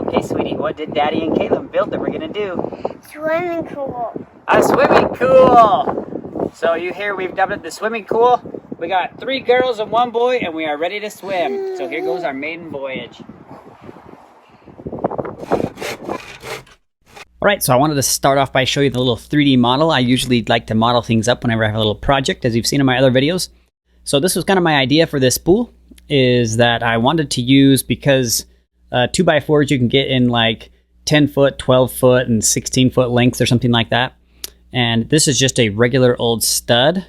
Okay, sweetie, what did Daddy and Caitlin build that we're gonna do? Swimming pool. A swimming pool! So you hear we've dubbed it the swimming pool. We got 3 girls and 1 boy, and we are ready to swim. So here goes our maiden voyage. Alright, so I wanted to start off by showing you the little 3D model. I usually like to model things up whenever I have a little project, as you've seen in my other videos. So this was kind of my idea for this pool, is that I wanted to use, because 2x4s you can get in like 10 foot, 12 foot, and 16 foot lengths or something like that. And this is just a regular old stud.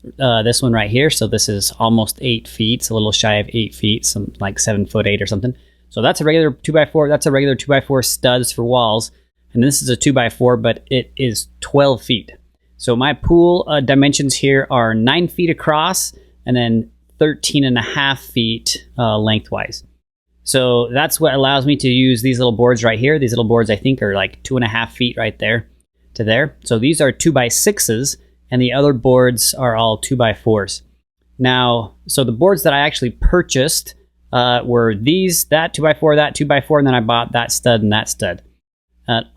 This one right here, so this is almost 8 feet, it's a little shy of 8 feet, some like 7 foot 8 or something. So that's a regular 2x4, that's a regular 2x4 studs for walls. And this is a 2x4, but it is 12 feet. So my pool dimensions here are 9 feet across and then 13.5 feet lengthwise. So that's what allows me to use these little boards right here. These little boards I think are like 2.5 feet right there to there. So these are 2x6s and the other boards are all 2x4s. Now, so the boards that I actually purchased were these, that 2x4, and then I bought that stud and that stud.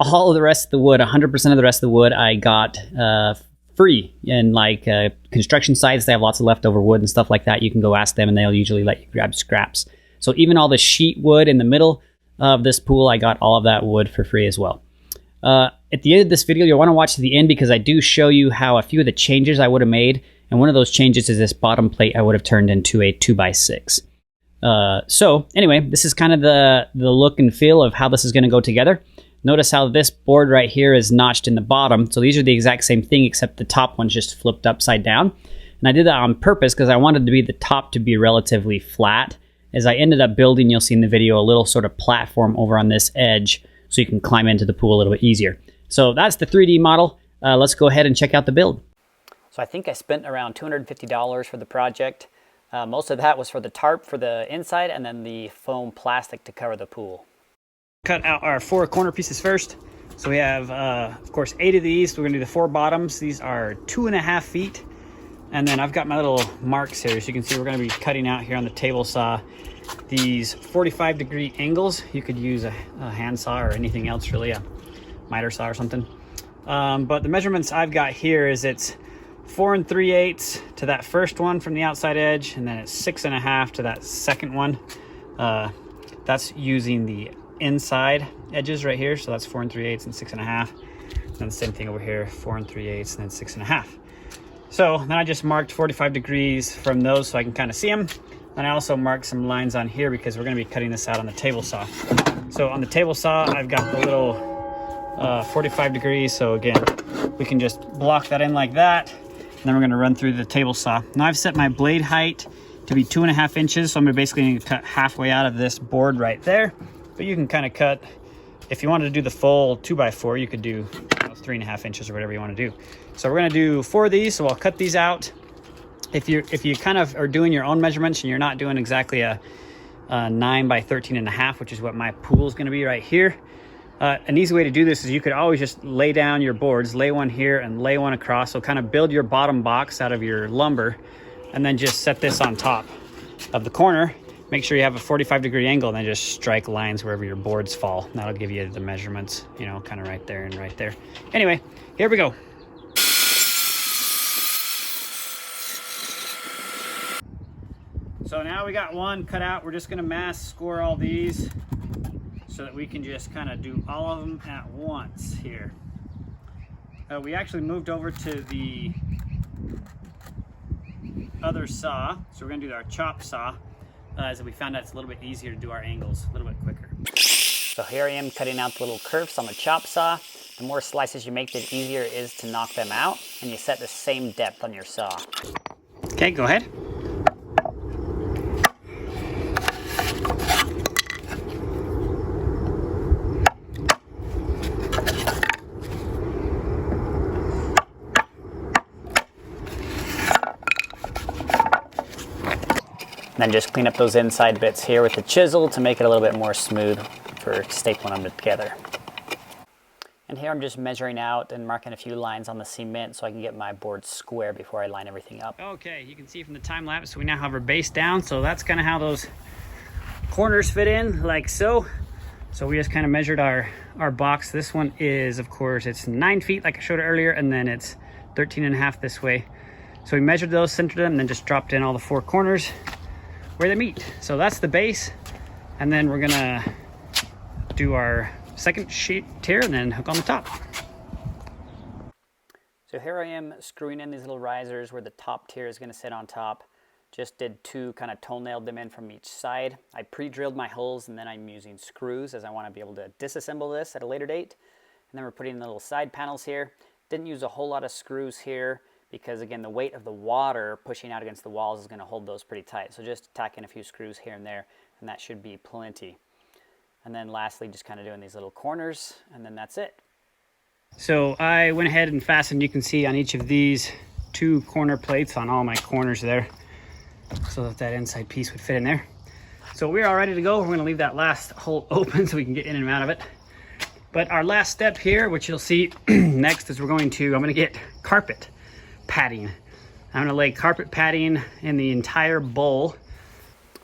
All of the rest of the wood, 100% of the rest of the wood, I got free. And like construction sites, they have lots of leftover wood and stuff like that. You can go ask them and they'll usually let you grab scraps. So even all the sheet wood in the middle of this pool, I got all of that wood for free as well. At the end of this video, you'll want to watch to the end because I do show you how a few of the changes I would have made. And one of those changes is this bottom plate I would have turned into a 2x6. So anyway, this is kind of the look and feel of how this is going to go together. Notice how this board right here is notched in the bottom. So these are the exact same thing, except the top one's just flipped upside down. And I did that on purpose because I wanted the top to be relatively flat. As I ended up building, you'll see in the video, a little sort of platform over on this edge so you can climb into the pool a little bit easier. So that's the 3D model. Let's go ahead and check out the build. So I think I spent around $250 for the project. Most of that was for the tarp for the inside and then the foam plastic to cover the pool. Cut out our 4 corner pieces first. So we have, of course, 8 of these. So we're gonna do the 4 bottoms. These are 2.5 feet. And then I've got my little marks here. So you can see we're gonna be cutting out here on the table saw these 45-degree angles. You could use a hand saw or anything else really, a miter saw or something. But the measurements I've got here is it's 4 3/8 to that first one from the outside edge, and then it's 6.5 to that second one. That's using the inside edges right here, so that's 4 3/8 and 6.5. And the same thing over here, 4 3/8 and then 6.5. So then I just marked 45 degrees from those so I can kind of see them. And I also marked some lines on here because we're going to be cutting this out on the table saw. So on the table saw, I've got the little 45 degrees. So again, we can just block that in like that. And then we're going to run through the table saw. Now I've set my blade height to be 2.5 inches. So I'm basically going to cut halfway out of this board right there. But you can kind of cut, if you wanted to do the full 2x4, you could do 3.5 inches or whatever you want to do. So we're going to do 4 of these. So I'll cut these out. If you kind of are doing your own measurements and you're not doing exactly a 9 by 13.5, which is what my pool is going to be right here. An easy way to do this is you could always just lay down your boards, lay one here and lay one across. So kind of build your bottom box out of your lumber and then just set this on top of the corner. Make sure you have a 45-degree angle and then just strike lines wherever your boards fall. And that'll give you the measurements, you know, kind of right there and right there. Anyway, here we go. So now we got one cut out. We're just gonna mass score all these so that we can just kind of do all of them at once here. We actually moved over to the other saw. So we're gonna do our chop saw. As we found out it's a little bit easier to do our angles, a little bit quicker. So here I am cutting out the little curves on the chop saw. The more slices you make, the easier it is to knock them out, and you set the same depth on your saw. Okay, go ahead. Then just clean up those inside bits here with the chisel to make it a little bit more smooth for stapling them together. And here I'm just measuring out and marking a few lines on the cement so I can get my board square before I line everything up. Okay, you can see from the time lapse, we now have our base down, so that's kind of how those corners fit in, like so. So we just kind of measured our box. This one is, of course, it's 9 feet like I showed earlier, and then it's 13.5 this way. So we measured those, centered them, and then just dropped in all the 4 corners where they meet. So that's the base, and then we're gonna do our second sheet tier and then hook on the top. So here I am screwing in these little risers where the top tier is gonna sit on top. Just did 2, kind of toe-nailed them in from each side. I pre-drilled my holes, and then I'm using screws as I want to be able to disassemble this at a later date. And then we're putting the little side panels here. Didn't use a whole lot of screws here because, again, the weight of the water pushing out against the walls is going to hold those pretty tight. So just tack in a few screws here and there, and that should be plenty. And then lastly, just kind of doing these little corners, and then that's it. So I went ahead and fastened, you can see on each of these, 2 corner plates on all my corners there, so that inside piece would fit in there. So we're all ready to go. We're going to leave that last hole open so we can get in and out of it. But our last step here, which you'll see next, is I'm going to get carpet padding. I'm going to lay carpet padding in the entire bowl.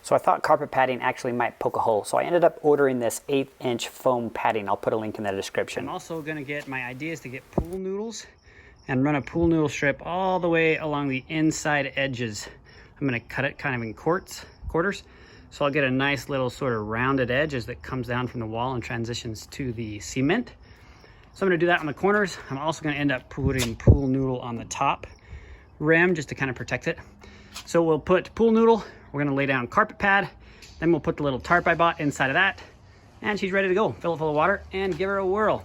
So I thought carpet padding actually might poke a hole, so I ended up ordering this 1/8-inch foam padding. I'll put a link in the description. I'm also going to get, my idea is to get pool noodles and run a pool noodle strip all the way along the inside edges. I'm going to cut it kind of in quarters, so I'll get a nice little sort of rounded edge as it comes down from the wall and transitions to the cement. So I'm going to do that on the corners. I'm also going to end up putting pool noodle on the top rim just to kind of protect it. So we'll put pool noodle, we're going to lay down carpet pad, then we'll put the little tarp I bought inside of that, and she's ready to go. Fill it full of water and give her a whirl.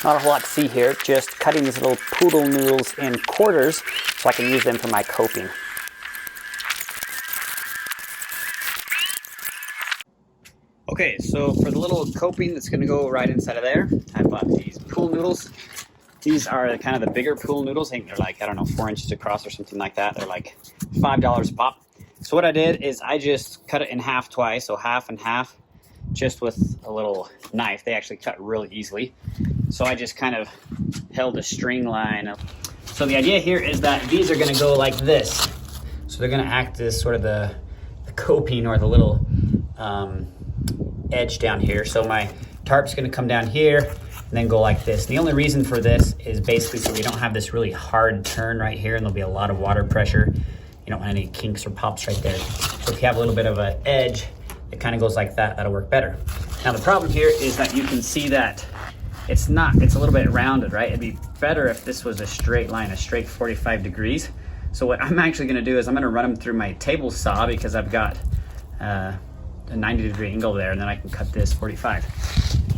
Not a whole lot to see here, just cutting these little poodle noodles in quarters so I can use them for my coping. Okay, so for the little coping that's going to go right inside of there, I bought these pool noodles. These are kind of the bigger pool noodles. I think they're like, I don't know, 4 inches across or something like that. They're like $5 a pop. So what I did is I just cut it in half twice, so half and half, just with a little knife. They actually cut really easily. So I just kind of held a string line. So the idea here is that these are going to go like this. So they're going to act as sort of the coping or the little edge down here. So my tarp's going to come down here and then go like this. And the only reason for this is basically so we don't have this really hard turn right here, and there'll be a lot of water pressure. You don't want any kinks or pops right there. So if you have a little bit of an edge, it kind of goes like that. That'll work better. Now the problem here is that you can see that it's a little bit rounded, right? It'd be better if this was a straight line, a straight 45 degrees. So what I'm actually gonna do is I'm gonna run them through my table saw because I've got a 90-degree angle there, and then I can cut this 45.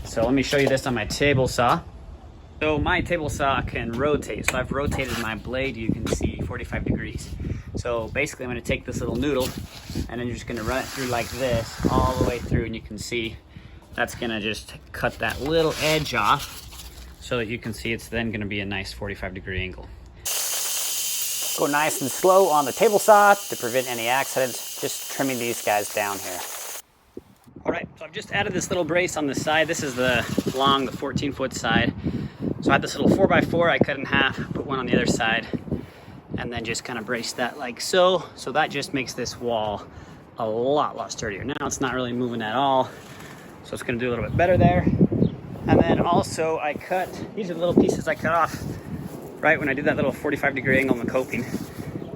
So let me show you this on my table saw. So my table saw can rotate. So I've rotated my blade, you can see 45 degrees. So basically I'm gonna take this little noodle and then you're just gonna run it through like this all the way through, and you can see that's gonna just cut that little edge off so that you can see it's then gonna be a nice 45-degree angle. Go nice and slow on the table saw to prevent any accidents, just trimming these guys down here. All right, so I've just added this little brace on the side. This is the 14-foot side. So I had this little 4x4 I cut in half, put one on the other side, and then just kind of brace that like so. So that just makes this wall a lot sturdier. Now it's not really moving at all, so it's gonna do a little bit better there. And then also I cut, these are the little pieces I cut off right when I did that little 45-degree angle in the coping.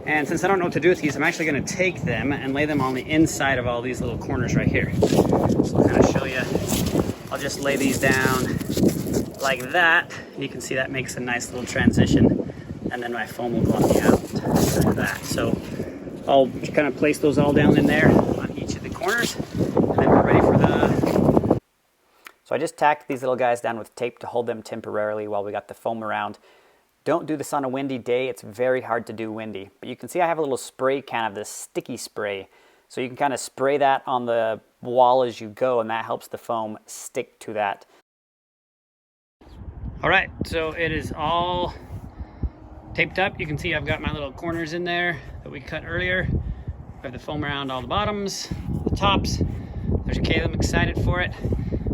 And since I don't know what to do with these, I'm actually gonna take them and lay them on the inside of all these little corners right here. So I'll kind of show you. I'll just lay these down like that. You can see that makes a nice little transition. And then my foam will go on the outside of that. So I'll kind of place those all down in there on each of the corners. And then we're ready for the... So I just tacked these little guys down with tape to hold them temporarily while we got the foam around. Don't do this on a windy day. It's very hard to do windy. But you can see I have a little spray can of this sticky spray. So you can kind of spray that on the wall as you go, and that helps the foam stick to that. All right, so it is all taped up. You can see I've got my little corners in there that we cut earlier. I have the foam around all the bottoms, the tops. There's Caleb excited for it.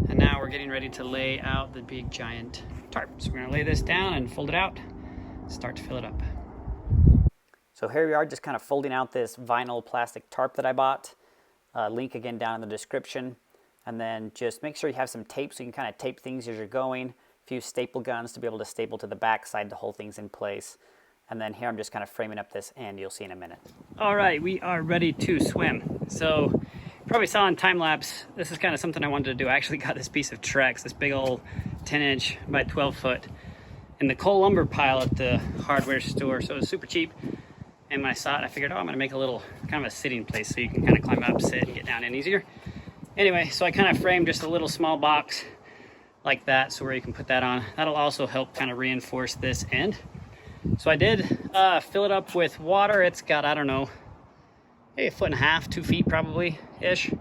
And now we're getting ready to lay out the big giant tarp. So we're gonna lay this down and fold it out, start to fill it up. So here we are, just kind of folding out this vinyl plastic tarp that I bought. Link again down in the description. And then just make sure you have some tape so you can kind of tape things as you're going. A few staple guns to be able to staple to the back side to hold things in place. And then here I'm just kind of framing up this end. You'll see in a minute. All right, we are ready to swim. So you probably saw in time lapse, this is kind of something I wanted to do. I actually got this piece of Trex, this big old 10-inch by 12-foot in the coal lumber pile at the hardware store. So it was super cheap. And when I saw it, I figured, oh, I'm gonna make a little kind of a sitting place so you can kind of climb up, sit, and get down in easier. Anyway, so I kind of framed just a little small box like that, so where you can put that on. That'll also help kind of reinforce this end. So I did fill it up with water. It's got, I don't know, maybe 1.5 feet, 2 feet probably-ish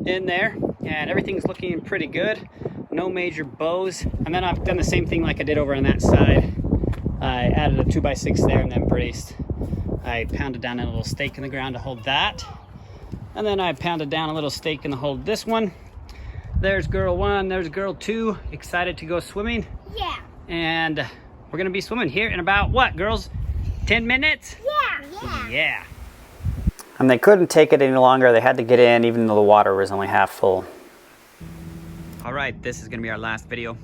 in there. And everything's looking pretty good. No major bows. And then I've done the same thing like I did over on that side. I added a 2x6 there and then braced. I pounded down a little stake in the ground to hold that. And then I pounded down a little stake in the hold this one. There's girl 1, there's girl 2. Excited to go swimming. Yeah. And we're gonna be swimming here in about what, girls? 10 minutes? Yeah. And they couldn't take it any longer. They had to get in even though the water was only half full. All right, this is gonna be our last video.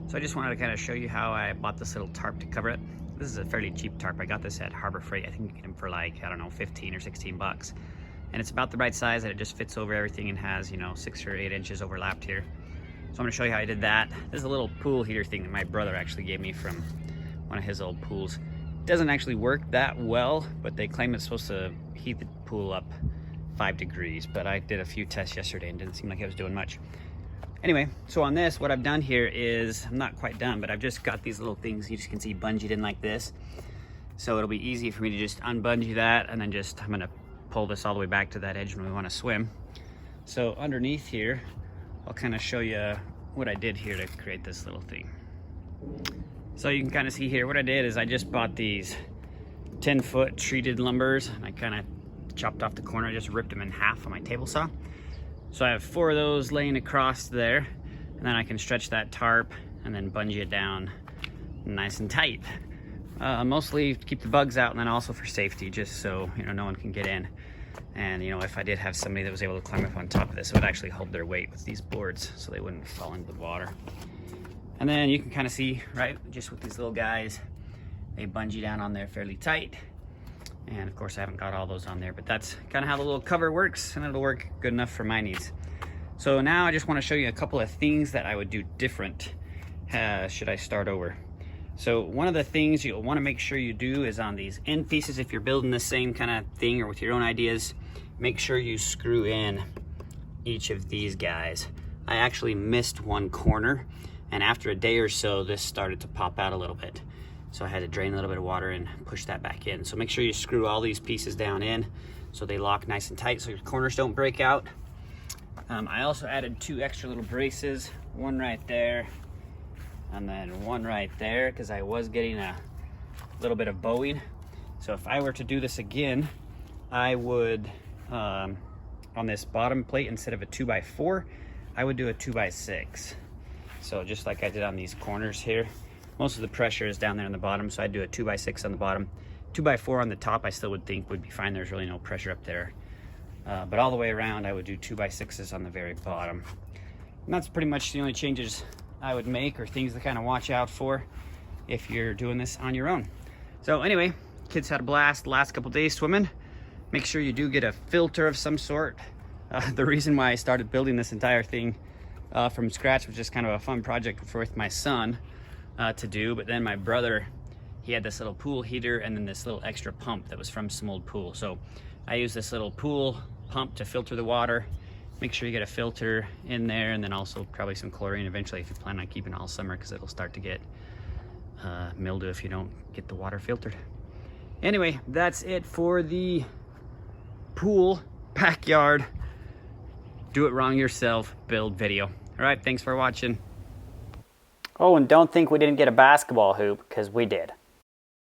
So I just wanted to kind of show you how I bought this little tarp to cover it. This is a fairly cheap tarp. I got this at Harbor Freight. I think you can get them for like, I don't know, 15 or 16 bucks. And it's about the right size that it just fits over everything and has, you know, 6 or 8 inches overlapped here. So I'm gonna show you how I did that. This is a little pool heater thing that my brother actually gave me from one of his old pools. It doesn't actually work that well, but they claim it's supposed to heat the pool up 5 degrees. But I did a few tests yesterday and didn't seem like it was doing much. Anyway, so on this, what I've done here is, I'm not quite done, but I've just got these little things you just can see bungeed in like this. So it'll be easy for me to just unbungee that and then just, I'm gonna pull this all the way back to that edge when we wanna swim. So underneath here, I'll kind of show you what I did here to create this little thing. So you can kind of see here, what I did is I just bought these 10-foot treated lumbers. And I kind of chopped off the corner, I just ripped them in half on my table saw. So I have 4 of those laying across there, and then I can stretch that tarp and then bungee it down nice and tight. Mostly to keep the bugs out, and then also for safety, just so, you know, no one can get in. And, you know, if I did have somebody that was able to climb up on top of this, it would actually hold their weight with these boards so they wouldn't fall into the water. And then you can kind of see, right, just with these little guys, they bungee down on there fairly tight. And of course I haven't got all those on there, but that's kind of how the little cover works, and it'll work good enough for my needs. So now I just want to show you a couple of things that I would do different should I start over. So one of the things you'll want to make sure you do is on these end pieces, if you're building the same kind of thing or with your own ideas, make sure you screw in each of these guys. I actually missed one corner, and after a day or so, this started to pop out a little bit. So I had to drain a little bit of water and push that back in. So make sure you screw all these pieces down in so they lock nice and tight so your corners don't break out. I also added 2 extra little braces, one right there and then one right there, because I was getting a little bit of bowing. So if I were to do this again, I would, on this bottom plate, instead of a 2x4, I would do a 2x6. So just like I did on these corners here, most of the pressure is down there on the bottom, so I'd do a 2x6 on the bottom. 2x4 on the top I still would think would be fine. There's really no pressure up there. But all the way around I would do 2x6s on the very bottom. And that's pretty much the only changes I would make, or things to kind of watch out for if you're doing this on your own. So anyway, kids had a blast the last couple days swimming. Make sure you do get a filter of some sort. The reason why I started building this entire thing from scratch was just kind of a fun project with my son to do, but then my brother, he had this little pool heater and then this little extra pump that was from some old pool. So I used this little pool pump to filter the water. Make sure you get a filter in there, and then also probably some chlorine eventually if you plan on keeping it all summer, because it'll start to get mildew if you don't get the water filtered. Anyway, that's it for the pool backyard do it wrong yourself build video. All right, thanks for watching. Oh, and don't think we didn't get a basketball hoop, because we did.